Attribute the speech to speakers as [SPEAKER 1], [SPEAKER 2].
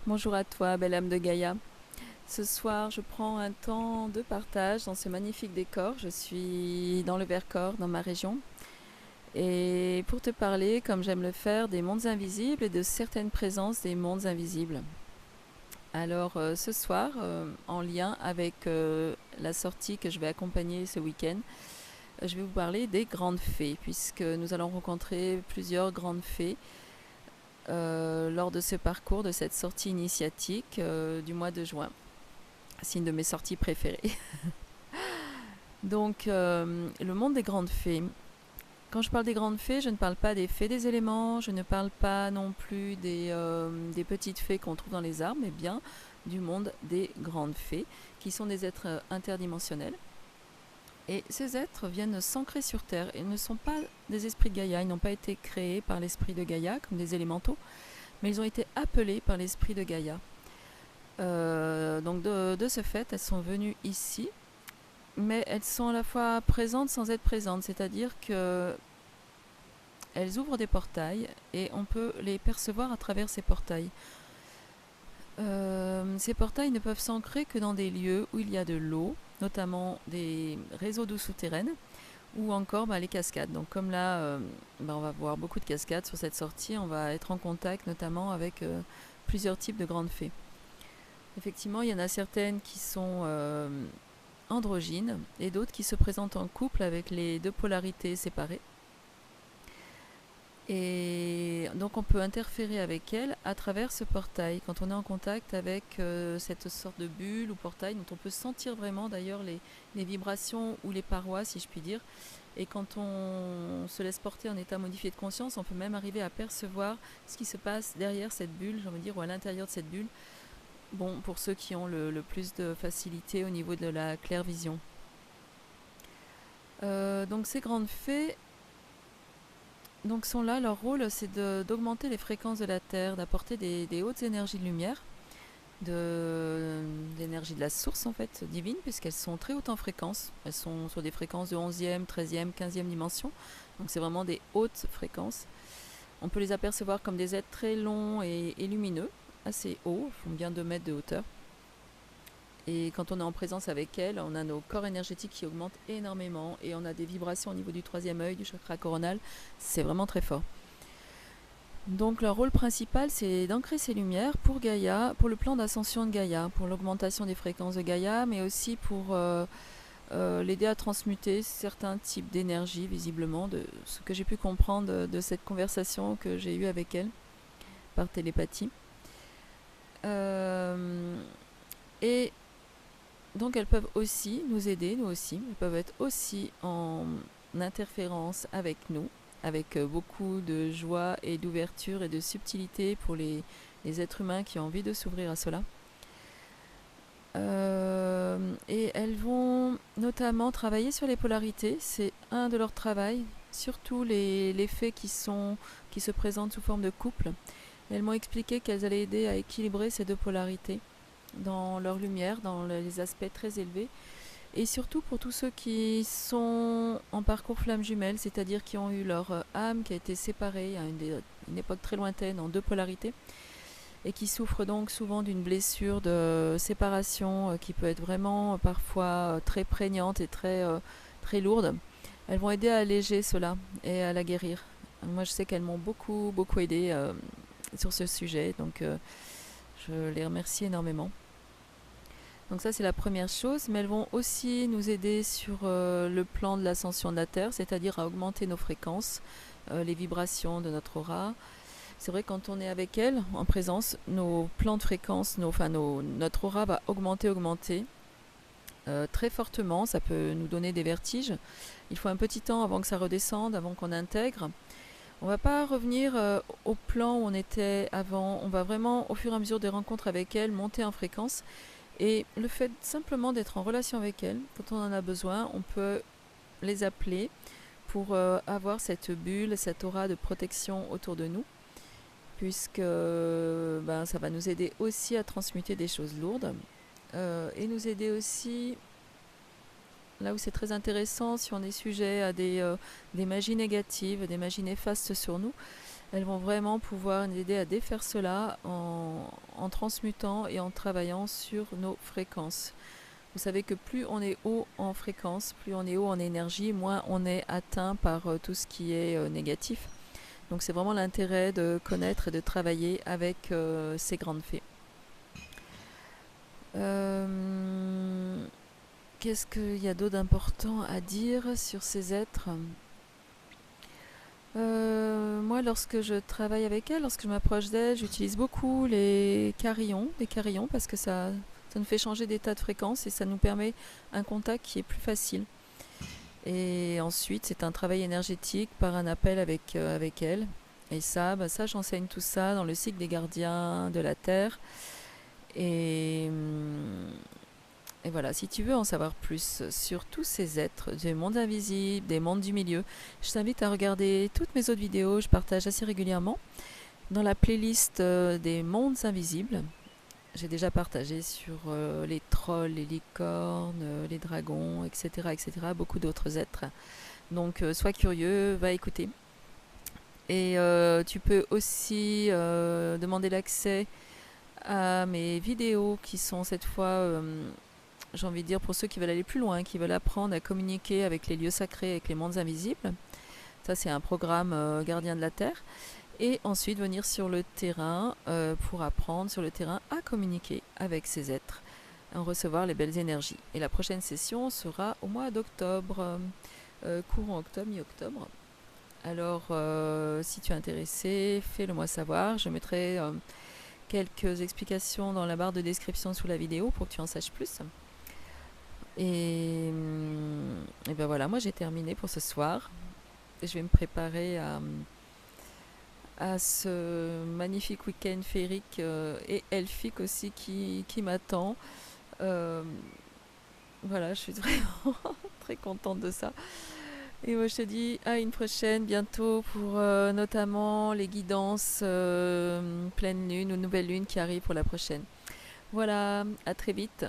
[SPEAKER 1] Bonjour à toi, belle âme de Gaïa. Ce soir, je prends un temps de partage dans ce magnifique décor. Je suis dans le Vercors, dans ma région. Et pour te parler, comme j'aime le faire, des mondes invisibles et de certaines présences des mondes invisibles. Alors ce soir, en lien avec la sortie que je vais accompagner ce week-end, je vais vous parler des grandes fées, puisque nous allons rencontrer plusieurs grandes fées lors de ce parcours, de cette sortie initiatique du mois de juin. C'est une de mes sorties préférées. Donc, le monde des grandes fées. Quand je parle des grandes fées, je ne parle pas des fées des éléments, je ne parle pas non plus des petites fées qu'on trouve dans les arbres, mais bien du monde des grandes fées, qui sont des êtres interdimensionnels. Et ces êtres viennent s'ancrer sur Terre. Ils ne sont pas des esprits de Gaïa, ils n'ont pas été créés par l'esprit de Gaïa comme des élémentaux, mais ils ont été appelés par l'esprit de Gaïa. Donc de ce fait, elles sont venues ici, mais elles sont à la fois présentes sans être présentes, c'est-à-dire que elles ouvrent des portails et on peut les percevoir à travers ces portails. Ces portails ne peuvent s'ancrer que dans des lieux où il y a de l'eau, notamment des réseaux d'eau souterraine, ou encore les cascades. Donc comme là, on va voir beaucoup de cascades sur cette sortie, on va être en contact notamment avec plusieurs types de grandes fées. Effectivement, il y en a certaines qui sont androgynes et d'autres qui se présentent en couple avec les deux polarités séparées. Et donc on peut interférer avec elles à travers ce portail, quand on est en contact avec cette sorte de bulle ou portail dont on peut sentir vraiment d'ailleurs les vibrations ou les parois, si je puis dire. Et quand on se laisse porter en état modifié de conscience, on peut même arriver à percevoir ce qui se passe derrière cette bulle, j'ai envie de dire, ou à l'intérieur de cette bulle. Bon, pour ceux qui ont le plus de facilité au niveau de la clairvision. Donc ces grandes fées sont là, leur rôle c'est d'augmenter les fréquences de la Terre, d'apporter des hautes énergies de lumière, d'énergie de la source en fait, divine, puisqu'elles sont très hautes en fréquence. Elles sont sur des fréquences de 11e, 13e, 15e dimension, donc c'est vraiment des hautes fréquences. On peut les apercevoir comme des êtres très longs et lumineux, assez hauts, ils font bien 2 mètres de hauteur. Et quand on est en présence avec elles, on a nos corps énergétiques qui augmentent énormément et on a des vibrations au niveau du 3e œil, du chakra coronal. C'est vraiment très fort. Donc leur rôle principal, c'est d'ancrer ces lumières pour Gaïa, pour le plan d'ascension de Gaïa, pour l'augmentation des fréquences de Gaïa, mais aussi pour l'aider à transmuter certains types d'énergie, visiblement, de ce que j'ai pu comprendre de cette conversation que j'ai eue avec elle par télépathie. Et donc elles peuvent aussi nous aider, nous aussi. Elles peuvent être aussi en interférence avec nous, avec beaucoup de joie et d'ouverture et de subtilité pour les êtres humains qui ont envie de s'ouvrir à cela. Et elles vont notamment travailler sur les polarités. C'est un de leurs travails, surtout les fées qui se présentent sous forme de couple. Elles m'ont expliqué qu'elles allaient aider à équilibrer ces deux polarités dans leur lumière, dans les aspects très élevés, et surtout pour tous ceux qui sont en parcours flamme jumelle, c'est-à-dire qui ont eu leur âme qui a été séparée à une époque très lointaine en deux polarités, et qui souffrent donc souvent d'une blessure de séparation qui peut être vraiment parfois très prégnante et très lourde. Elles vont aider à alléger cela et à la guérir. Moi je sais qu'elles m'ont beaucoup aidé sur ce sujet, donc je les remercie énormément. Donc ça c'est la première chose, mais elles vont aussi nous aider sur le plan de l'ascension de la Terre, c'est-à-dire à augmenter nos fréquences, les vibrations de notre aura. C'est vrai quand on est avec elles en présence, nos plans de fréquence, notre aura va augmenter très fortement, ça peut nous donner des vertiges. Il faut un petit temps avant que ça redescende, avant qu'on intègre. On ne va pas revenir au plan où on était avant, on va vraiment au fur et à mesure des rencontres avec elles monter en fréquence. Et le fait simplement d'être en relation avec elles, quand on en a besoin, on peut les appeler pour avoir cette bulle, cette aura de protection autour de nous, puisque ça va nous aider aussi à transmuter des choses lourdes et nous aider aussi, là où c'est très intéressant, si on est sujet à des magies négatives, des magies néfastes sur nous, elles vont vraiment pouvoir nous aider à défaire cela en transmutant et en travaillant sur nos fréquences. Vous savez que plus on est haut en fréquence, plus on est haut en énergie, moins on est atteint par tout ce qui est négatif. Donc c'est vraiment l'intérêt de connaître et de travailler avec ces grandes fées. Qu'est-ce qu'il y a d'autre d'important à dire sur ces êtres ? Moi, lorsque je travaille avec elles, lorsque je m'approche d'elles, j'utilise beaucoup les carillons, parce que ça nous fait changer d'état de fréquence et ça nous permet un contact qui est plus facile. Et ensuite, c'est un travail énergétique par un appel avec elles. Et ça, j'enseigne tout ça dans le cycle des gardiens de la Terre. Et voilà, si tu veux en savoir plus sur tous ces êtres du monde invisible, des mondes du milieu, je t'invite à regarder toutes mes autres vidéos, je partage assez régulièrement. Dans la playlist des mondes invisibles, j'ai déjà partagé sur les trolls, les licornes, les dragons, etc., beaucoup d'autres êtres. Donc sois curieux, va écouter. Et tu peux aussi demander l'accès à mes vidéos qui sont cette fois, j'ai envie de dire, pour ceux qui veulent aller plus loin, qui veulent apprendre à communiquer avec les lieux sacrés, avec les mondes invisibles. Ça, c'est un programme Gardien de la Terre. Et ensuite, venir sur le terrain pour apprendre sur le terrain à communiquer avec ces êtres, à en recevoir les belles énergies. Et la prochaine session sera au mois d'octobre, courant octobre, mi-octobre. Alors, si tu es intéressé, fais-le-moi savoir. Je mettrai quelques explications dans la barre de description sous la vidéo pour que tu en saches plus. Et ben voilà, moi j'ai terminé pour ce soir. Je vais me préparer à ce magnifique week-end féerique et elfique aussi qui m'attend. Voilà, je suis vraiment très contente de ça. Et moi je te dis à une prochaine bientôt pour notamment les guidances pleine lune ou nouvelle lune qui arrivent pour la prochaine. Voilà, à très vite.